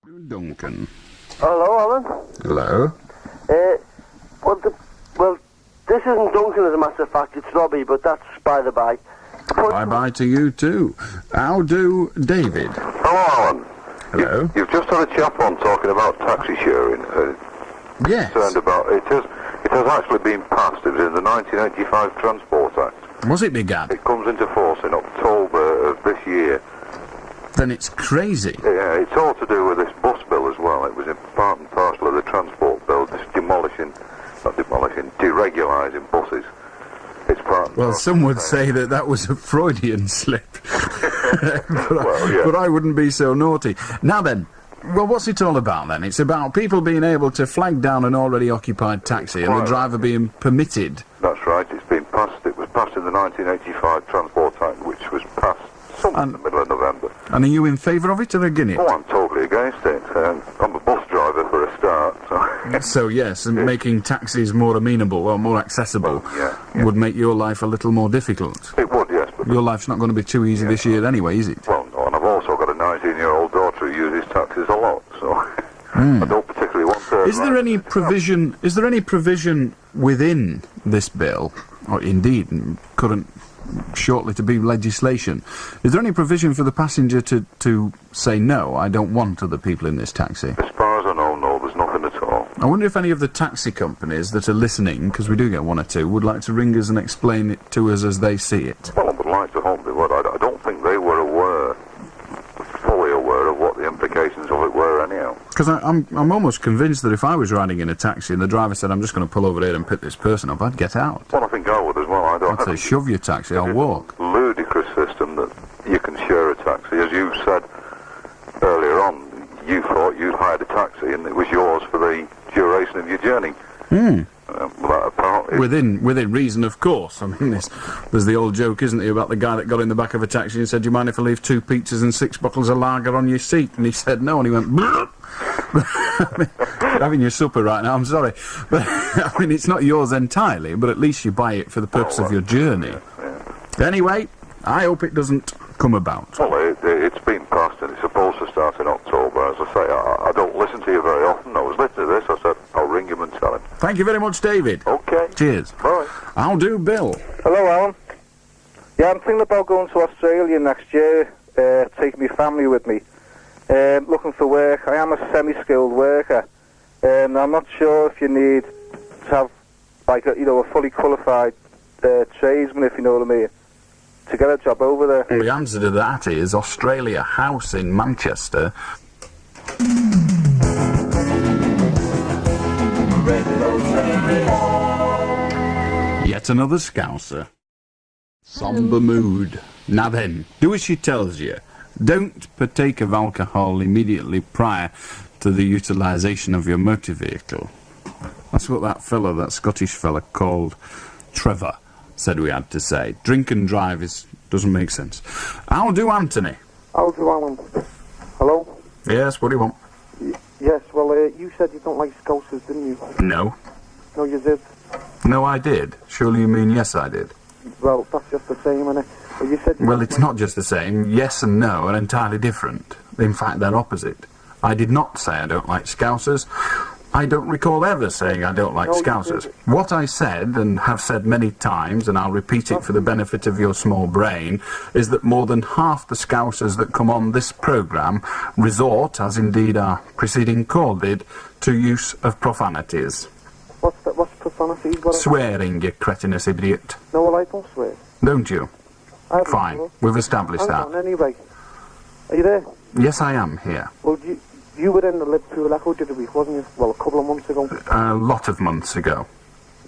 Duncan. Hello, Alan. Hello. Well, this isn't Duncan as a matter of fact, it's Robbie, but that's by the by. Bye-bye to you too. How do David? Hello, Alan. Hello. You've just had a chap on talking about taxi sharing. Yes. Concerned about it has actually been passed. It was in the 1985 Transport Act. Was it, Begad? It comes into force in October of this year. Then it's crazy. Yeah, it's all to do with this bus bill as well. It was in part and parcel of the transport bill, just deregularising buses. It's part. Well, some would say that was a Freudian slip. But I wouldn't be so naughty. Now then, well, what's it all about then? It's about people being able to flag down an already occupied taxi and the driver being permitted. That's right. It's been passed. It was passed in the 1985 Transport Act, which was passed in the middle of November. And are you in favour of it or against it? Oh, I'm totally against it. I'm a bus driver for a start. So yes, and making taxis more amenable, or more accessible, would make your life a little more difficult. It would, yes. But your life's not going to be too easy this year anyway, is it? Well, no, and I've also got a 19-year-old daughter who uses taxis a lot, so I don't particularly want to... Is there any provision? Is there any provision within this bill, or indeed shortly to be legislation? Is there any provision for the passenger to say no? I don't want other people in this taxi. As far as I know, no, there's nothing at all. I wonder if any of the taxi companies that are listening, because we do get one or two, would like to ring us and explain it to us as they see it. Well, I would like to hope they would. I don't think they were fully aware of what the implications of it were anyhow. Because I'm almost convinced that if I was riding in a taxi and the driver said, I'm just going to pull over here and pick this person up, I'd get out. Well, I think I would as well. I'd say, shove your taxi, I'll walk. Ludicrous system that you can share a taxi. As you said earlier on, you thought you'd hired a taxi and it was yours for the duration of your journey. Within reason, of course. I mean, there's the old joke, isn't there, about the guy that got in the back of a taxi and said, do you mind if I leave 2 pizzas and 6 bottles of lager on your seat? And he said no, and he went, having your supper right now, I'm sorry. But, I mean, it's not yours entirely, but at least you buy it for the purpose of your journey. Anyway, I hope it doesn't come about. Well, it's been passed and it's supposed to start in October. As I say, I don't listen to you very often. I was listening to this, I said, I'll ring him and tell him. Thank you very much, David. Okay. Cheers. Bye. I'll do Bill. Hello, Alan. Yeah, I'm thinking about going to Australia next year, taking my family with me. Looking for work. I am a semi-skilled worker. I'm not sure if you need to have, like, a fully qualified tradesman, if you know what I mean, to get a job over there. The answer to that is Australia House in Manchester. Yet another Scouser. Somber mood. Now then, do as she tells you. Don't partake of alcohol immediately prior to the utilisation of your motor vehicle. That's what that Scottish fella called Trevor said we had to say. Drink and drive doesn't make sense. I'll do Anthony. I'll do Alan. Hello? Yes, what do you want? Yes, well, you said you don't like Scousers, didn't you? No. No, you did. No, I did. Surely you mean yes, I did. Well, that's just the same, innit? Well, you said well, it's not just the same. Yes and no are entirely different. In fact, they're opposite. I did not say I don't like Scousers. I don't recall ever saying I don't like Scousers. What I said, and have said many times, and I'll repeat it for the benefit of your small brain, is that more than half the Scousers that come on this programme resort, as indeed our preceding call did, to use of profanities. What's profanities? Swearing, you cretinous idiot. No, well, I don't swear. Don't you? Fine, we've established that. Anyway, are you there? Yes, I am here. Well, you were in the Liverpool Echo the other week, wasn't you? Well, a couple of months ago. A lot of months ago.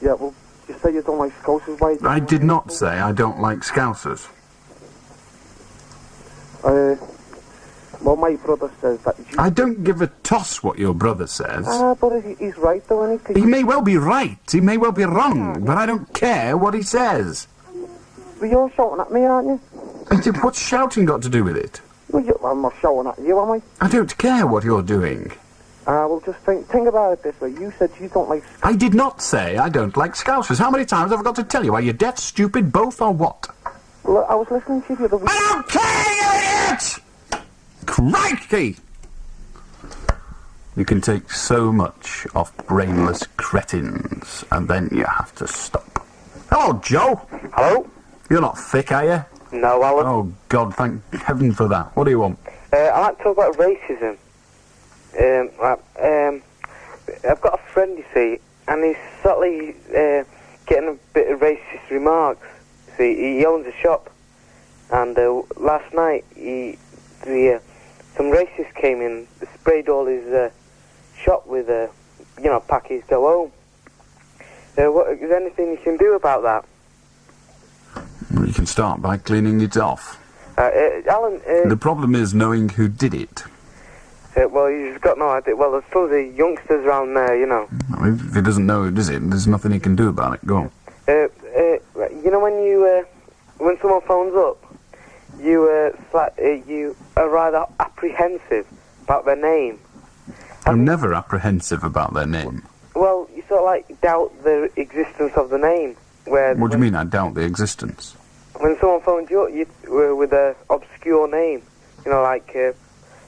Yeah, well, you say you don't like Scousers. Why? I did not say I don't like Scousers. Well, my brother says that... I don't give a toss what your brother says. But he's right, though, isn't he? He may well be right, he may well be wrong, but I don't care what he says. But you're shouting at me, aren't you? What's shouting got to do with it? Well, I'm not shouting at you, am I? I don't care what you're doing. Well, just think about it this way. You said you don't like... I did not say I don't like Scousers. How many times have I got to tell you? Are you deaf, stupid, both, or what? Well, I was listening to you the other week... I don't care, you idiot! Crikey! You can take so much off brainless cretins, and then you have to stop. Hello, Joe. Hello? You're not thick, are you? No, Alan. Oh, God, thank heaven for that. What do you want? I'd like to talk about racism. I've got a friend, you see, and he's slightly getting a bit of racist remarks. See, he owns a shop, and last night some racists came in, sprayed all his shop with, pack his go home. Is there anything you can do about that? You can start by cleaning it off. Alan... the problem is knowing who did it. Well, he's got no idea. Well, there's tons of youngsters around there, you know. I mean, if he doesn't know who does it, there's nothing he can do about it. Go on. You know when someone phones up, you are rather apprehensive about their name. I'm never apprehensive about their name. Well, you sort of like doubt the existence of the name. What do you mean, I doubt the existence? When someone phones you up with an obscure name, you know, like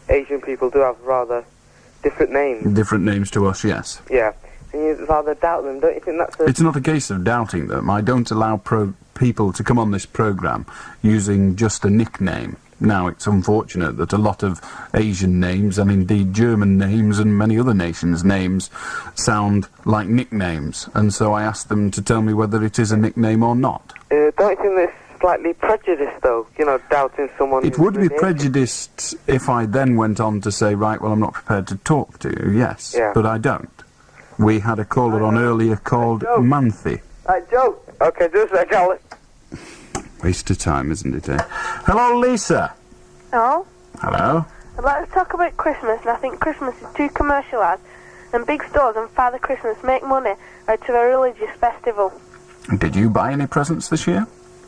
Asian people do have rather different names. Different names to us, yes. Yeah. And you rather doubt them, don't you think that's It's not a case of doubting them. I don't allow people to come on this programme using just a nickname. Now, it's unfortunate that a lot of Asian names, and indeed German names and many other nations' names, sound like nicknames, and so I asked them to tell me whether it is a nickname or not. Don't you think that's slightly prejudiced, though? You know, doubting someone... It would be prejudiced if I then went on to say, right, well, I'm not prepared to talk to you, yes, but I don't. We had a caller on earlier called Manthe. Hi, Joe. Okay, just a sec, Alan. Waste of time, isn't it, eh? Hello, Lisa. Hello? Hello. I'd like to talk about Christmas, and I think Christmas is too commercialised, and big stores and Father Christmas make money out of a religious festival. Did you buy any presents this year?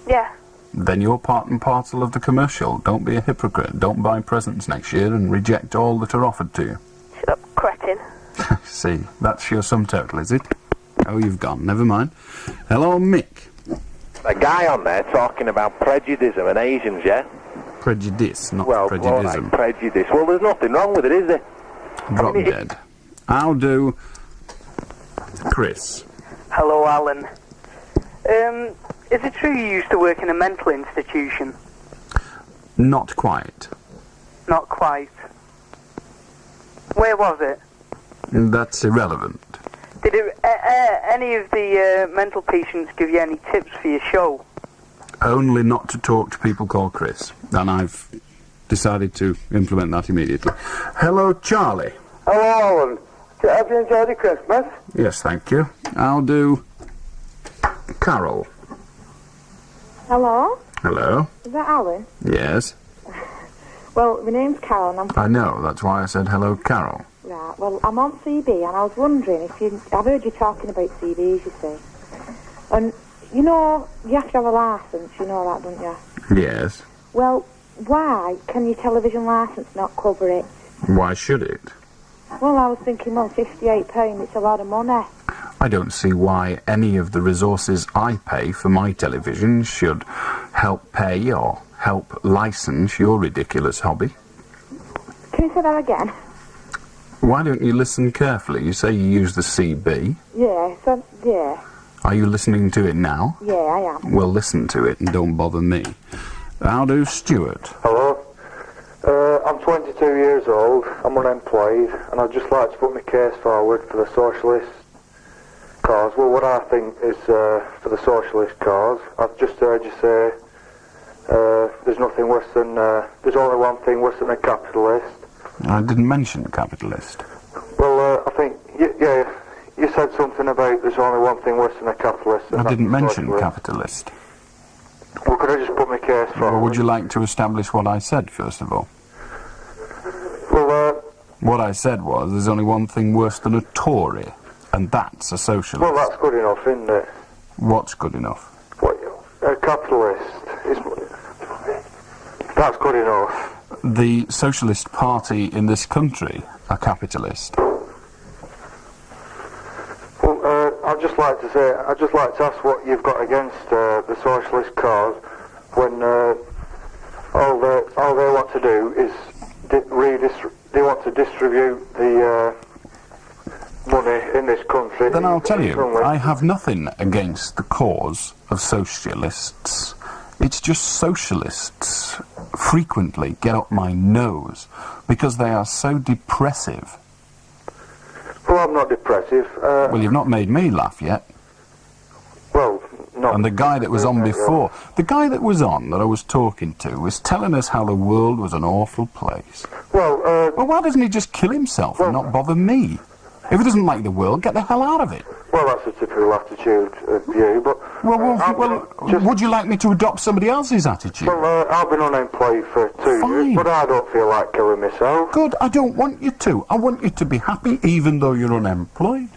Yeah. Then you're part and parcel of the commercial. Don't be a hypocrite. Don't buy presents next year and reject all that are offered to you. Shut up, cretin. See, that's your sum total, is it? Oh, you've gone. Never mind. Hello, Mick. A guy on there talking about prejudice and Asians, yeah? Prejudice, not prejudice. Well, like prejudice. Well, there's nothing wrong with it, is there? Drop dead. I'll do Chris. Hello, Alan. Is it true you used to work in a mental institution? Not quite. Not quite. Where was it? That's irrelevant. Did any of the mental patients give you any tips for your show? Only not to talk to people called Chris. And I've decided to implement that immediately. Hello, Charlie. Hello, Alan. Have you enjoyed your Christmas? Yes, thank you. I'll do Carol. Hello? Hello. Is that Alan? Yes. Well, my name's Carol and I know, that's why I said hello, Carol. Right, well, I'm on CB and I was wondering if I've heard you talking about CBs, you see. And, you know, you have to have a licence, you know that, don't you? Yes. Well, why can your television licence not cover it? Why should it? Well, I was thinking, well, £58, it's a lot of money. I don't see why any of the resources I pay for my television should help pay or help license your ridiculous hobby. Can you say that again? Why don't you listen carefully? You say you use the CB. Yeah. Are you listening to it now? Yeah, I am. Well, listen to it and don't bother me. How do Stuart? Hello. I'm 22 years old, I'm unemployed, and I'd just like to put my case forward for the socialist cause. Well, what I think is for the socialist cause, I've just heard you say there's nothing worse than, there's only one thing worse than a capitalist. I didn't mention capitalist. Well, I think, you said something about there's only one thing worse than a capitalist. I didn't mention capitalist. Well, could I just put my case forward? Or would you like to establish what I said, first of all? Well, what I said was, there's only one thing worse than a Tory, and that's a socialist. Well, that's good enough, isn't it? What's good enough? What, a capitalist is... That's good enough. The Socialist Party in this country are capitalist. Well, I'd just like to ask what you've got against the socialist cause when all they want to do is they want to distribute the money in this country. Then I'll tell you, evenly. I have nothing against the cause of socialists. It's just socialists frequently get up my nose because they are so depressive. Well, I'm not depressive. Well, you've not made me laugh yet. Well, not. And the guy that was on before, the guy that was on that I was talking to was telling us how the world was an awful place. Well, well, why doesn't he just kill himself and not bother me? If he doesn't like the world, get the hell out of it. Well, that's a typical attitude of you, but... Would you like me to adopt somebody else's attitude? Well, I've been unemployed for 2 years, but I don't feel like killing myself. Good, I don't want you to. I want you to be happy even though you're unemployed.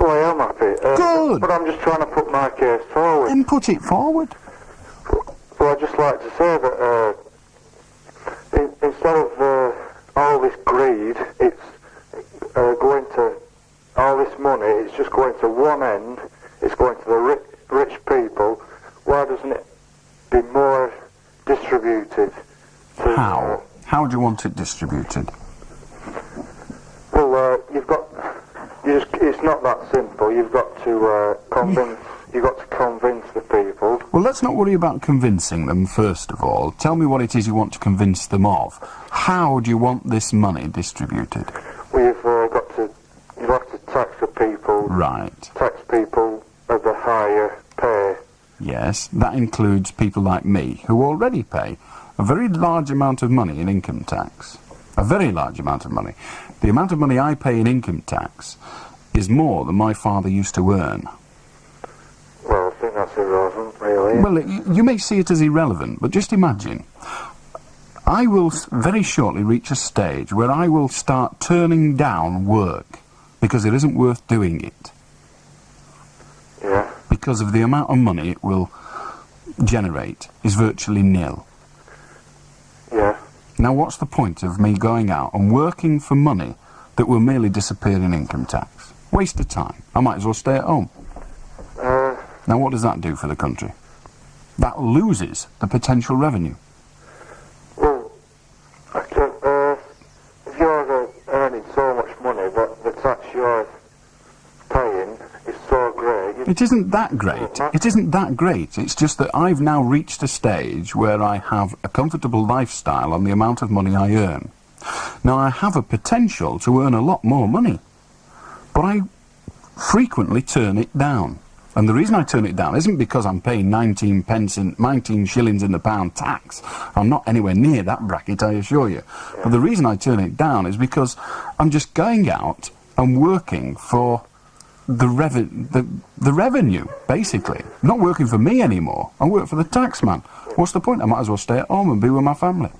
Well, I am happy. Good. But I'm just trying to put my case forward. Then put it forward. Well, I'd just like to say that instead of all this greed, it's going to... all this money, it's just going to one end, it's going to the rich people. Why doesn't it be more distributed? How? How do you want it distributed? Well, it's not that simple. You've got to convince the people. Well, let's not worry about convincing them, first of all. Tell me what it is you want to convince them of. How do you want this money distributed? You have to tax the people. Right. Tax people of the higher pay. Yes, that includes people like me, who already pay a very large amount of money in income tax. A very large amount of money. The amount of money I pay in income tax is more than my father used to earn. Well, I think that's irrelevant, really. Well, you may see it as irrelevant, but just imagine. I will very shortly reach a stage where I will start turning down work because it isn't worth doing it. Yeah. Because of the amount of money it will generate is virtually nil. Yeah. Now, what's the point of me going out and working for money that will merely disappear in income tax? Waste of time. I might as well stay at home. Now, what does that do for the country? That loses the potential revenue. Well, if you're earning so much money, but the tax you're paying is so great... It isn't that great. It isn't that great. It's just that I've now reached a stage where I have a comfortable lifestyle on the amount of money I earn. Now, I have a potential to earn a lot more money, but I frequently turn it down. And the reason I turn it down isn't because I'm paying 19 shillings in the pound tax. I'm not anywhere near that bracket, I assure you. But the reason I turn it down is because I'm just going out and working for the revenue, basically. I'm not working for me anymore. I work for the taxman. What's the point? I might as well stay at home and be with my family.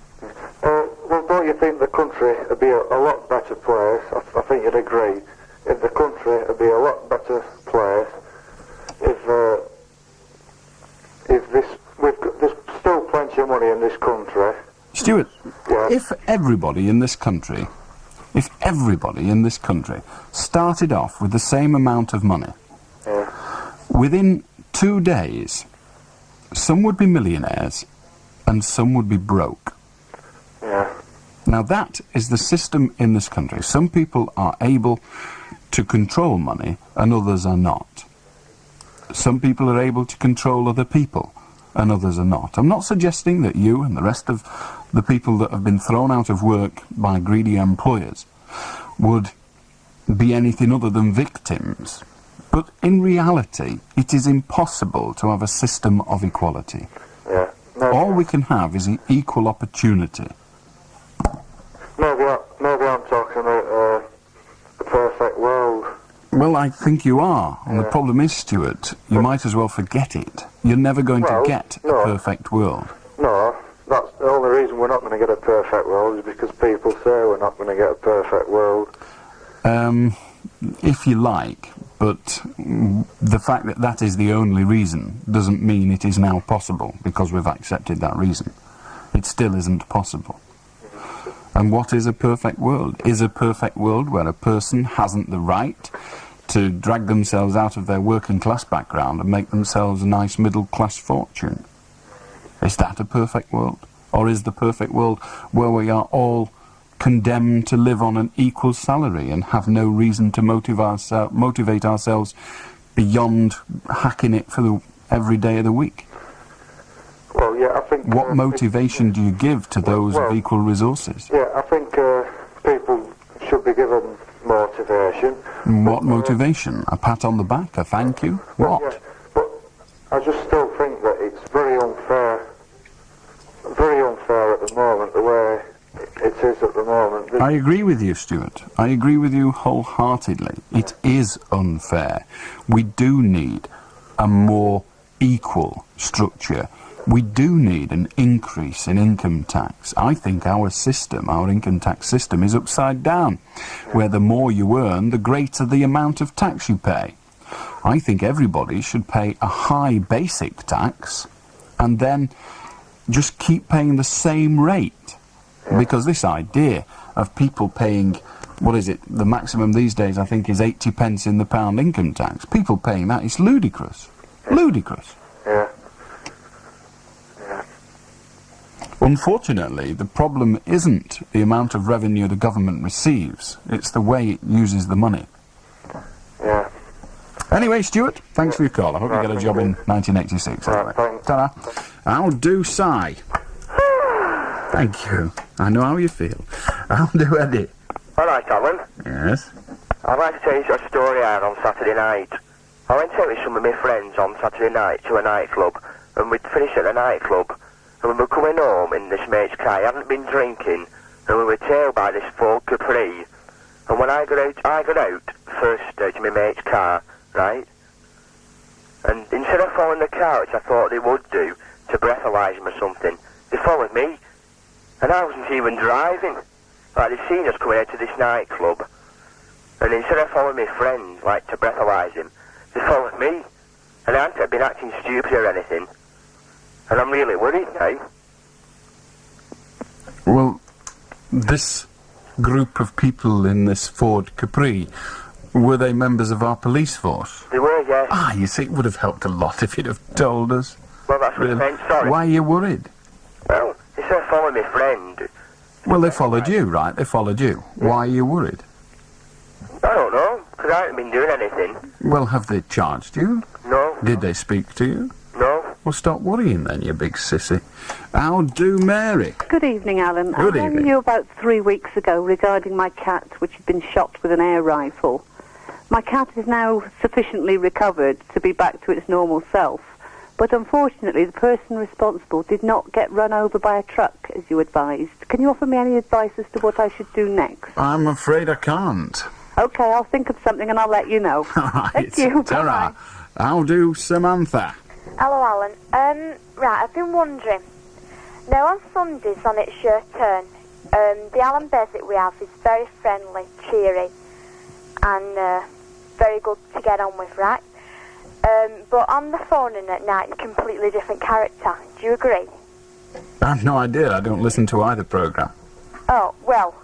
Well, don't you think the country would be a lot better place? I think you'd agree. If the country would be a lot better place there's still plenty of money in this country. Stuart, yeah. if everybody in this country started off with the same amount of money, within 2 days, some would be millionaires and some would be broke. Yeah. Now that is the system in this country. Some people are able to control money and others are not. Some people are able to control other people and others are not. I'm not suggesting that you and the rest of the people that have been thrown out of work by greedy employers would be anything other than victims. But in reality, it is impossible to have a system of equality. Yeah. All we can have is equal opportunity. Maybe I'm talking about a perfect world. Well, I think you are. And the problem is, Stuart, you might as well forget it. You're never going to get a perfect world. No, that's the only reason we're not going to get a perfect world is because people say we're not going to get a perfect world. If you like, but the fact that that is the only reason doesn't mean it is now possible because we've accepted that reason. It still isn't possible. And what is a perfect world? Is a perfect world where a person hasn't the right to drag themselves out of their working class background and make themselves a nice middle class fortune? Is that a perfect world? Or is the perfect world where we are all condemned to live on an equal salary and have no reason to motivate ourselves beyond hacking it for every day of the week? Well, yeah, I think... What motivation do you give to those of equal resources? Yeah, I think people should be given motivation. What motivation? A pat on the back? A thank you? Well, What? yeah, but I just still think that it's very unfair at the moment, the way it is at the moment. I agree with you, Stuart. I agree with you wholeheartedly. It is unfair. We do need a more equal structure. We do need an increase in income tax. I think our system, our income tax system, is upside down, where the more you earn, the greater the amount of tax you pay. I think everybody should pay a high basic tax and then just keep paying the same rate. Because this idea of people paying, what is it, the maximum these days I think is 80 pence in the pound income tax. People paying that is ludicrous. Ludicrous. Yeah. Unfortunately, the problem isn't the amount of revenue the government receives, it's the way it uses the money. Yeah. Anyway, Stuart, thanks for your call. I hope you get a job in 1986. Anyway. Ta-ra. I'll do Si. Thank you. I know how you feel. I'll do Eddie. All right, Alan. Yes? I'd like to tell you a story I had on Saturday night. I went out with some of my friends on Saturday night to a nightclub, and we'd finished at the nightclub, and we were coming home in this mate's car. I hadn't been drinking, and we were tailed by this Ford Capri. And when I got out first to my mate's car, right? And instead of following the car, which I thought they would do, to breathalyse him or something, they followed me. And I wasn't even driving. Like, they'd seen us coming out to this nightclub. And instead of following my friend, like, to breathalyse him, they followed me. And I hadn't been acting stupid or anything. And I'm really worried now. Well, this group of people in this Ford Capri, were they members of our police force? They were, yes. Ah, you see, it would have helped a lot if you'd have told us. Well, that's what I meant, sorry. Why are you worried? Well, instead of following my friend... Well, they followed you, right? They followed you. Why are you worried? I don't know, because I haven't been doing anything. Well, have they charged you? No. Did they speak to you? No. Well, stop worrying then, you big sissy. How do Mary? Good evening, Alan. Good I rang you about 3 weeks ago regarding my cat, which had been shot with an air rifle. My cat is now sufficiently recovered to be back to its normal self, but unfortunately the person responsible did not get run over by a truck, as you advised. Can you offer me any advice as to what I should do next? I'm afraid I can't. OK, I'll think of something and I'll let you know. All right. Thank you. Ta-ra. How do Samantha? Hello, Alan. Right, I've been wondering. Now, on Sundays on It's Your Turn, the Allan Beswick we have is very friendly, cheery, and very good to get on with, right? But on the phone and at night, a completely different character. Do you agree? I've no idea. I don't listen to either programme. Oh, well,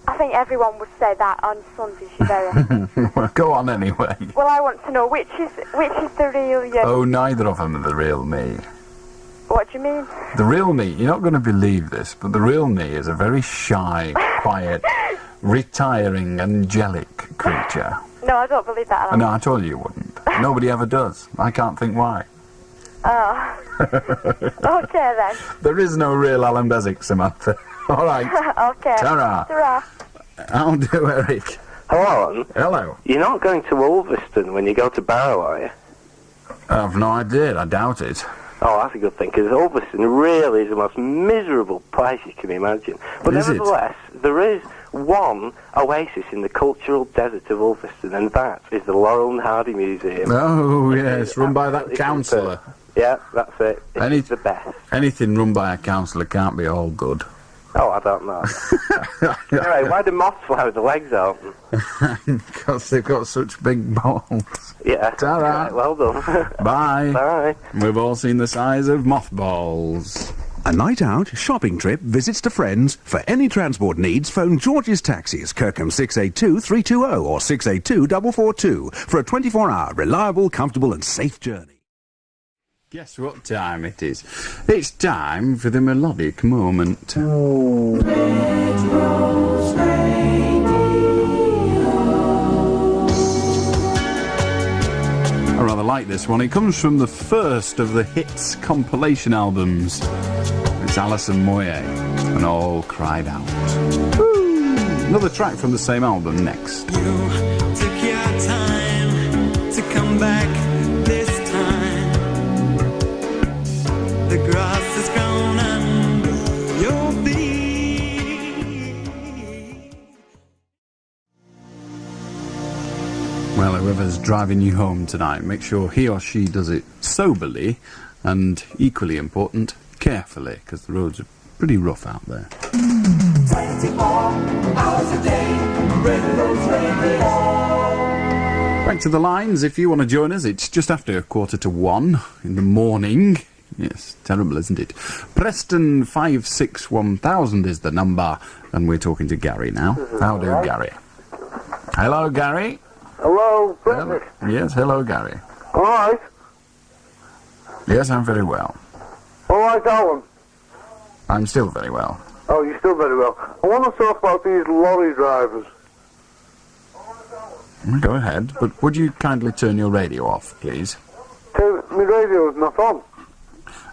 I think everyone would say that on Sundays, you're very... Well, go on anyway. Well, I want to know which is the real you. Oh, neither of them are the real me. What do you mean? The real me, you're not going to believe this, but the real me is a very shy, quiet, retiring, angelic creature. No, I don't believe that, Alan. No, I told you wouldn't. Nobody ever does. I can't think why. Oh. Okay, then. There is no real Allan Beswick, Samantha. All right. Okay. Ta-ra. Ta-ra. I'll do, Eric. Hello, Alan. Hello. You're not going to Ulverston when you go to Barrow, are you? I've no idea. I doubt it. Oh, that's a good thing, because Ulverston really is the most miserable place you can imagine. But Is it? nevertheless, there is one oasis in the cultural desert of Ulverston, and that is the Laurel and Hardy Museum. Oh, yes, run by that councillor. Yeah, that's it. It's the best. Anything run by a councillor can't be all good. Oh, I don't know. Anyway, why do moths fly with the legs open? Because they've got such big balls. Yeah. Ta-ra. Right, well done. Bye. Bye. We've all seen the size of mothballs. A night out, shopping trip, visits to friends. For any transport needs, phone George's Taxis, Kirkham 682-320 or 682-442 for a 24-hour, reliable, comfortable and safe journey. Guess what time it is? It's time for the melodic moment. I rather like this one. It comes from the first of the Hits compilation albums. It's Alison Moyet and All Cried Out. Woo! Another track from the same album next. You took your time to come back this time. The grass has grown under your feet. Well, whoever's driving you home tonight, make sure he or she does it soberly and, equally important, carefully, because the roads are pretty rough out there. 24 hours a day, Prejudice Radio. Back to the lines, if you want to join us, it's just after 1:45 in the morning. Yes, terrible, isn't it? Preston 561,000 is the number, and we're talking to Gary now. How do, Gary? Hello, Gary. Hello, Prejudice. Yes, hello, Gary. All right. Yes, I'm very well. All right, Alan. I'm still very well. Oh, you're still very well. I want to talk about these lorry drivers. Go ahead, but would you kindly turn your radio off, please? My radio's not on.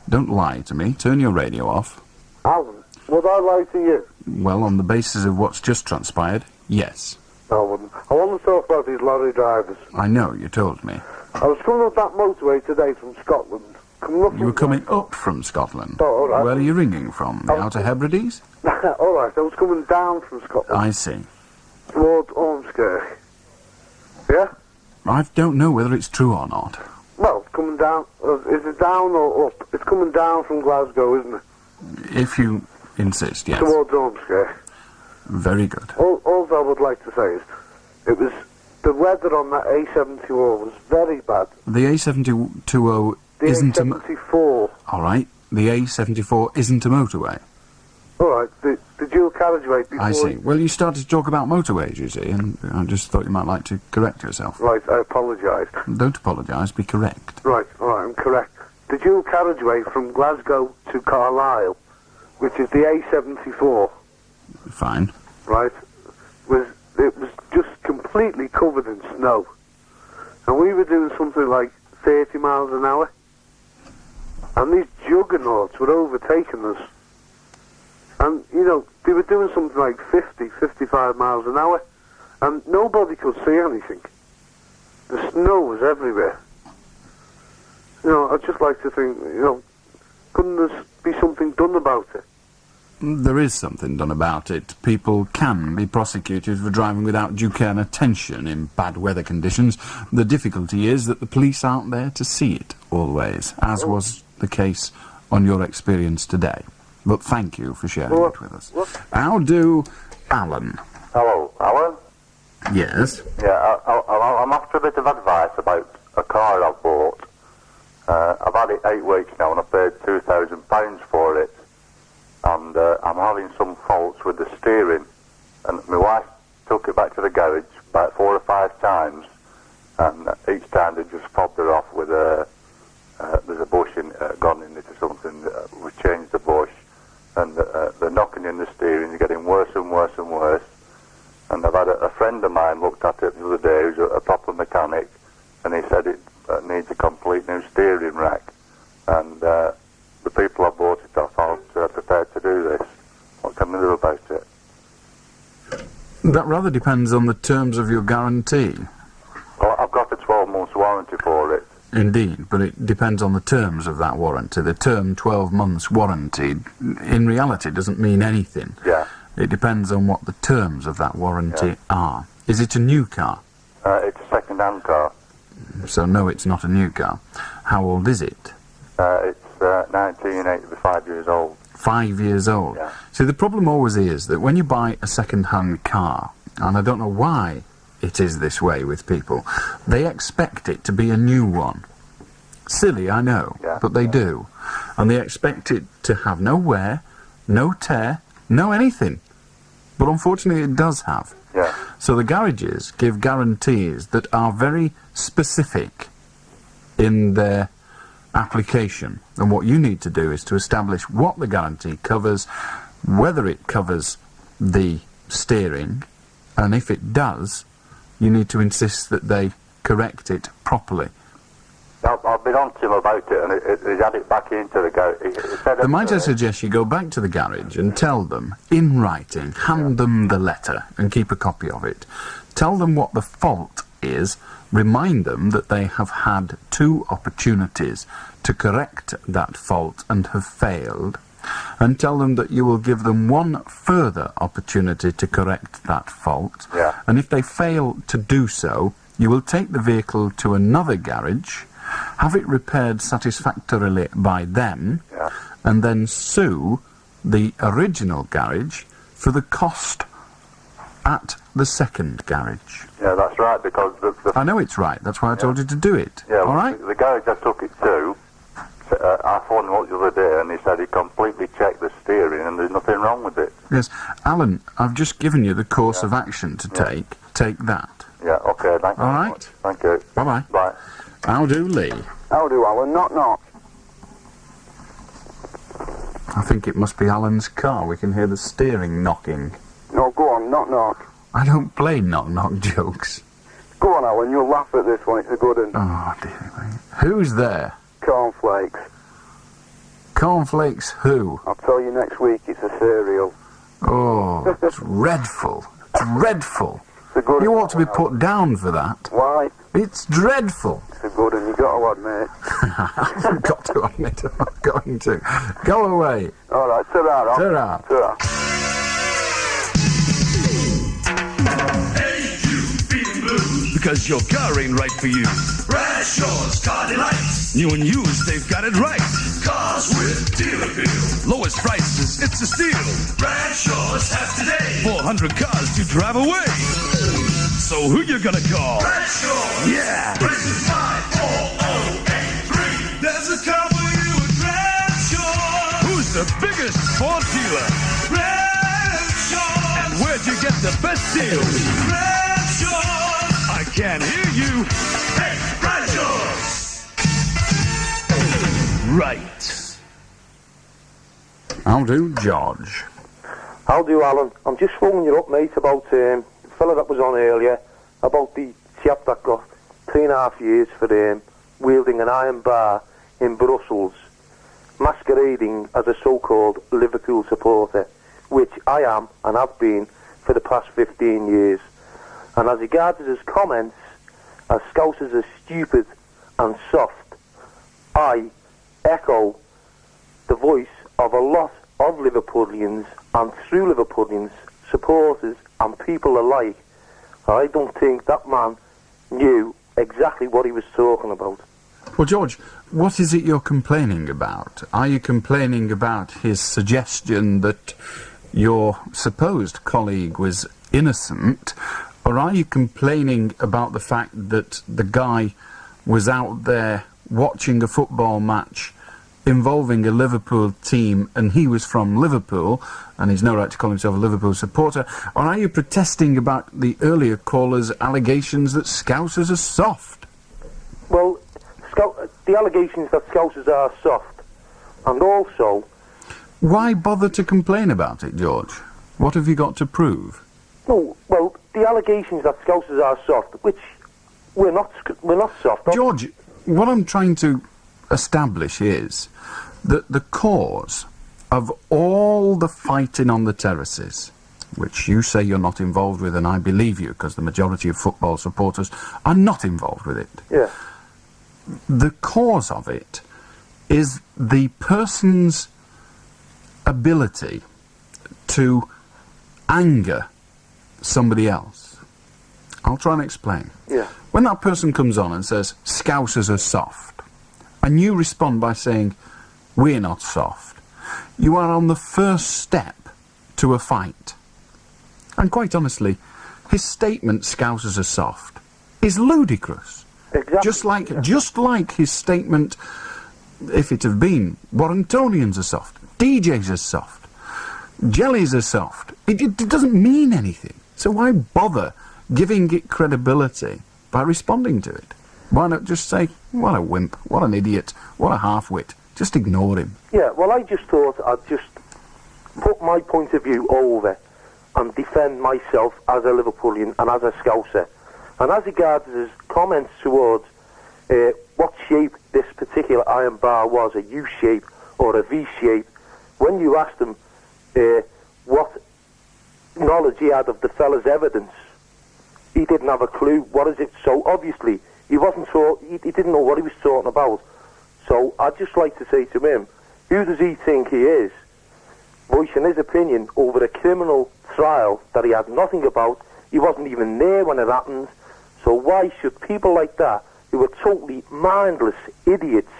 Don't lie to me. Turn your radio off. Alan, would I lie to you? Well, on the basis of what's just transpired, yes. I wouldn't. I want to talk about these lorry drivers. I know, you told me. I was coming up that motorway today from Scotland. You were coming up from Scotland? Oh, all right. Where are you ringing from? The Outer Hebrides? All right, I was coming down from Scotland. I see. Towards Ormskirk. Yeah? I don't know whether it's true or not. Well, it's coming down. Is it down or up? It's coming down from Glasgow, isn't it? If you insist, yes. Towards Ormskirk. Very good. All I would like to say is, the weather on that A74 was very bad. The A720 isn't a... A74. All right. The A74 isn't a motorway. All right. The dual carriageway before... I see. Well, you started to talk about motorways, you see, and I just thought you might like to correct yourself. Right, I apologise. Don't apologise, be correct. Right, all right, I'm correct. The dual carriageway from Glasgow to Carlisle, which is the A74... Fine. Right, it was just completely covered in snow. And we were doing something like 30 miles an hour. And these juggernauts were overtaking us. And, you know, they were doing something like 50, 55 miles an hour. And nobody could see anything. The snow was everywhere. You know, I'd just like to think, you know, couldn't there be something done about it? There is something done about it. People can be prosecuted for driving without due care and attention in bad weather conditions. The difficulty is that the police aren't there to see it always, as was the case on your experience today. But thank you for sharing it with us. How do Alan? Hello, Alan? Yes? Yeah, I'm after a bit of advice about a car I've bought. I've had it 8 weeks now and I paid £2,000 for it. And I'm having some faults with the steering. And my wife took it back to the garage about 4 or 5 times. And each time they just fobbed her off with there's a bush gone in it or something. We changed the bush. And the knocking in the steering is getting worse and worse and worse. And I've had a friend of mine looked at it the other day, who's a proper mechanic, and he said it needs a complete new steering rack. And the people I bought it off aren't prepared to do this. What can I do about it? That rather depends on the terms of your guarantee. Well, I've got a 12-month warranty for it. Indeed, but it depends on the terms of that warranty. The term 12 months warranty, in reality, doesn't mean anything. Yeah. It depends on what the terms of that warranty are. Is it a new car? It's a second-hand car. So no, it's not a new car. How old is it? It's 1985 years old. 5 years old. Yeah. See, the problem always is that when you buy a second-hand car, and I don't know why it is this way with people, they expect it to be a new one. Silly, I know, but they do. And they expect it to have no wear, no tear, no anything. But unfortunately it does have. Yeah. So the garages give guarantees that are very specific in their application. And what you need to do is to establish what the guarantee covers, whether it covers the steering, and if it does, you need to insist that they correct it properly. I've been on to him about it, and he's had it back into the garage. Might I suggest you go back to the garage and tell them, in writing, hand them the letter and keep a copy of it. Tell them what the fault is, remind them that they have had 2 opportunities to correct that fault and have failed, and tell them that you will give them 1 further opportunity to correct that fault, and if they fail to do so, you will take the vehicle to another garage, have it repaired satisfactorily by them, and then sue the original garage for the cost at the second garage. Yeah, that's right, because I know it's right, that's why I told you to do it. Yeah, all right? The garage I took it to, I phoned him up the other day and he said he completely checked the steering and there's nothing wrong with it. Yes. Alan, I've just given you the course of action to take. Take that. Yeah, okay, thank you. All right? Thank you. Bye-bye. Bye. How do, Lee? How do, Alan? Knock, knock. I think it must be Alan's car. We can hear the steering knocking. No, go on, knock, knock. I don't play knock-knock jokes. Go on, Alan, you'll laugh at this one, it's a good one. Oh, dear me. Who's there? Cornflakes. Cornflakes who? I'll tell you next week, it's a cereal. Oh, dreadful. Dreadful. You ought to be put down for that. Why? It's dreadful. It's a good one, you've got to admit. I've got to admit I'm not going to. Go away. All right, ta-ra. Ta-ra. Ta-ra. Because your car ain't right for you. Bradshaw's Car Delight. New and used, they've got it right. Cars with dealer bill. Lowest prices, it's a steal. Bradshaw's have today 400 cars to drive away. So who you gonna call? Bradshaw. Yeah. Prison 54083. There's a car for you at Bradshaw. Who's the biggest Ford dealer? Bradshaw. And where'd you get the best deals? Bradshaw. I can't hear you. Hey, Bradshaw's. Right. How do, George? How do, Alan? I'm just phoning you up, mate, about the fella that was on earlier, about the chap that got 3.5 years for wielding an iron bar in Brussels, masquerading as a so-called Liverpool supporter, which I am and have been for the past 15 years. And as regards his comments, as Scousers are stupid and soft, I echo the voice of a lot of Liverpudlians and through Liverpudlians, supporters and people alike. I don't think that man knew exactly what he was talking about. Well, George, what is it you're complaining about? Are you complaining about his suggestion that your supposed colleague was innocent, or are you complaining about the fact that the guy was out there watching a football match involving a Liverpool team and he was from Liverpool and he's no right to call himself a Liverpool supporter? Or are you protesting about the earlier caller's allegations that Scousers are soft? Well, the allegations that Scousers are soft, and also... Why bother to complain about it, George? What have you got to prove? No, well, the allegations that Scousers are soft, which we're not soft. George, what I'm trying to establish is that the cause of all the fighting on the terraces, which you say you're not involved with, and I believe you, because the majority of football supporters are not involved with it. Yeah. The cause of it is the person's ability to anger somebody else. I'll try and explain. Yeah. When that person comes on and says, Scousers are soft, and you respond by saying, we're not soft, you are on the first step to a fight. And quite honestly, his statement, Scousers are soft, is ludicrous. Exactly. Just like his statement, if it had been, Warringtonians are soft, DJs are soft, jellies are soft. It doesn't mean anything. So why bother giving it credibility by responding to it? Why not just say, what a wimp, what an idiot, what a half-wit. Just ignore him. Yeah, well, I just thought I'd just put my point of view over and defend myself as a Liverpoolian and as a Scouser. And as regards his comments towards what shape this particular iron bar was, a U shape or a V shape, when you asked him what knowledge he had of the fella's evidence, he didn't have a clue. What is it? So obviously he wasn't he didn't know what he was talking about. So I'd just like to say to him, who does he think he is, voicing his opinion over a criminal trial that he had nothing about? He wasn't even there when it happened. So why should people like that, who are totally mindless idiots,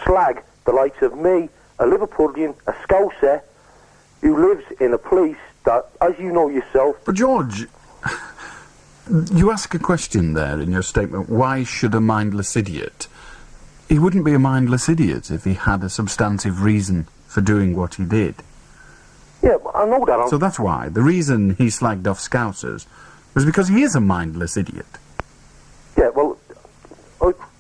slag the likes of me, a Liverpoolian, a Scouser, who lives in a place that, as you know yourself... But George, you ask a question there in your statement, why should a mindless idiot? He wouldn't be a mindless idiot if he had a substantive reason for doing what he did. Yeah, I know that. So that's why. The reason he slagged off Scousers was because he is a mindless idiot. Yeah, well,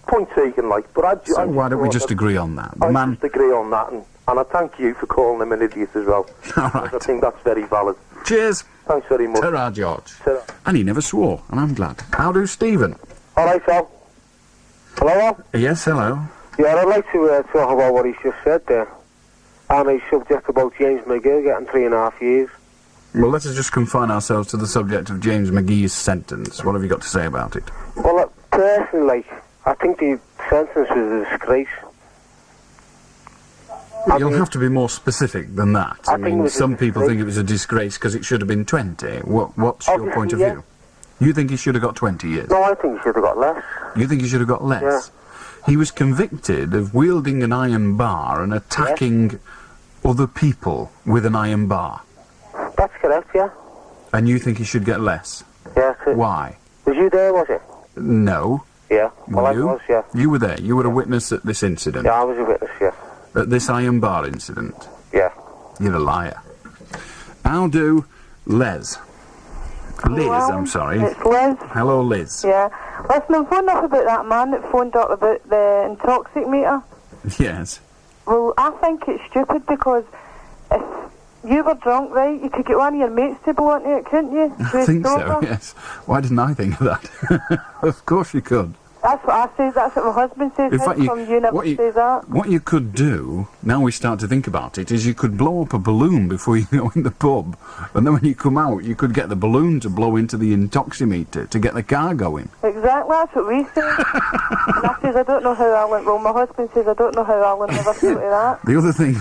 point taken, like, but So why don't we just agree on that? The man... just agree on that, and I thank you for calling him an idiot as well. All right. I think that's very valid. Cheers. Thanks very much. Ta-ra, George. Ta-ra. And he never swore, and I'm glad. How do, Stephen? All right, Al. Hello, Al? Yes, hello. Yeah, I'd like to talk about what he's just said there. And his subject about James McGill getting 3.5 years. Well, let us just confine ourselves to the subject of James McGee's sentence. What have you got to say about it? Well, personally, I think the sentence was a disgrace. You'll have to be more specific than that. I mean, some people think it was a disgrace because it should have been 20. What's your point of view? You think he should have got 20 years? No, I think he should have got less. You think he should have got less? Yeah. He was convicted of wielding an iron bar and attacking other people with an iron bar. That's correct, yeah. And you think he should get less? Yeah. Why? Was you there, was it? No. Yeah. Well, you? I was, yeah. You were there. You were a witness at this incident. Yeah, I was a witness, yeah. At this iron bar incident? Yeah. You're a liar. I'll do Les. Liz, I'm sorry. It's Liz. Hello, Liz. Yeah. Listen, I'm phoning up about that man that phoned up about the intoxic meter. Yes. Well, I think it's stupid because if you were drunk, right, you could get one of your mates to blow into it, couldn't you? I think so, yes. Why didn't I think of that? Of course you could. That's what I say, that's what my husband says. In fact, says that. What you could do, now we start to think about it, is you could blow up a balloon before you go in the pub, and then when you come out, you could get the balloon to blow into the intoximeter to get the car going. Exactly, that's what we say. And I says, I don't know how Alan... Well, my husband says, I don't know how Alan never thought of that. The other thing,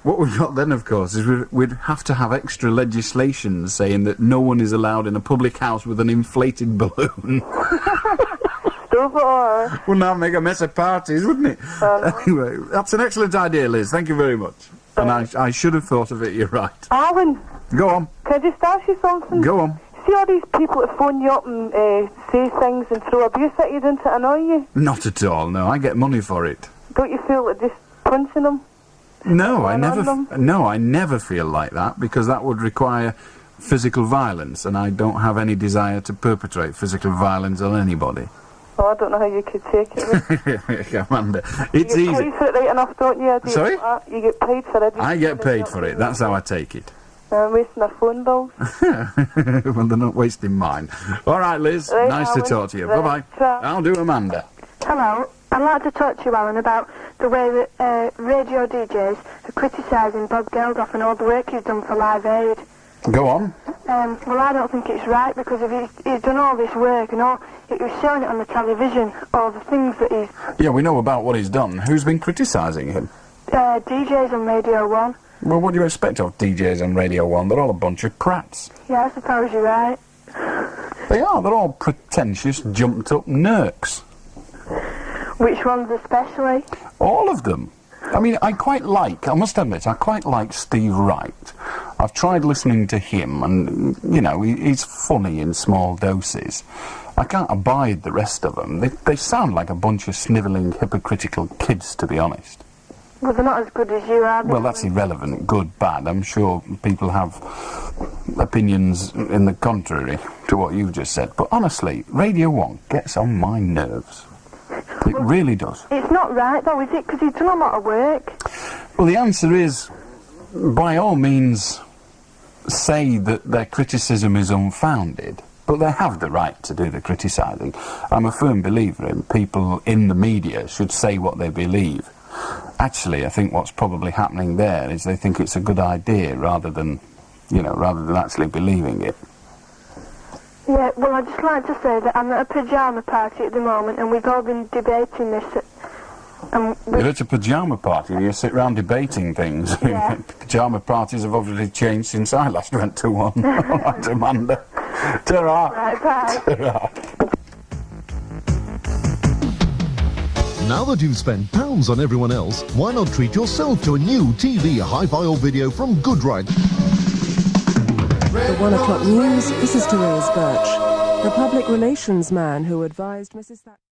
what we've got then, of course, is we'd have to have extra legislation saying that no one is allowed in a public house with an inflated balloon. Wouldn't that make a mess of parties, wouldn't it? Anyway, that's an excellent idea, Liz. Thank you very much. And I should have thought of it, you're right. Alan! Go on. Can I just ask you something? Go on. See all these people that phone you up and say things and throw abuse at you, doesn't it annoy you? Not at all, no. I get money for it. Don't you feel like just punching them? No, I never feel like that, because that would require physical violence, and I don't have any desire to perpetrate physical violence on anybody. Oh, I don't know how you could take it. Amanda, it's easy. You get paid for it right enough, don't you? Sorry? You get paid for it. I get paid for it. That's how I take it. I'm wasting our phone bills. Well, they're not wasting mine. All right, Liz. Right, nice Alan. to talk to you. Right, Bye-bye. I'll do Amanda. Hello. I'd like to talk to you, Alan, about the way that radio DJs are criticising Bob Geldof and all the work he's done for Live Aid. Go on. Well, I don't think it's right, because if he's done all this work and all, he was showing it on the television, all the things that he's... Yeah, we know about what he's done. Who's been criticising him? DJs on Radio 1. Well, what do you expect of DJs on Radio 1? They're all a bunch of prats. Yeah, I suppose you're right. They are. They're all pretentious, jumped-up nerks. Which ones especially? All of them. I mean, I must admit, I quite like Steve Wright. I've tried listening to him, and, you know, he's funny in small doses. I can't abide the rest of them. They sound like a bunch of snivelling, hypocritical kids, to be honest. Well, they're not as good as you are. Well, that's irrelevant. Good, bad. I'm sure people have opinions in the contrary to what you've just said. But honestly, Radio 1 gets on my nerves. It really does. It's not right, though, is it? Because he's done a lot of work. Well, the answer is, by all means, say that their criticism is unfounded, but they have the right to do the criticising. I'm a firm believer in people in the media should say what they believe. Actually, I think what's probably happening there is they think it's a good idea rather than actually believing it. Yeah, well, I'd just like to say that I'm at a pyjama party at the moment, and we've all been debating this. You're at a pyjama party and you sit round debating things. Yeah. Pyjama parties have obviously changed since I last went to one. All right, Amanda. Ta-ra. Right, bye. Ta-ra. Now that you've spent pounds on everyone else, why not treat yourself to a new TV, hi-fi or video from Goodride? The 1 o'clock news, this is Therese Birch, the public relations man who advised Mrs. Thatcher.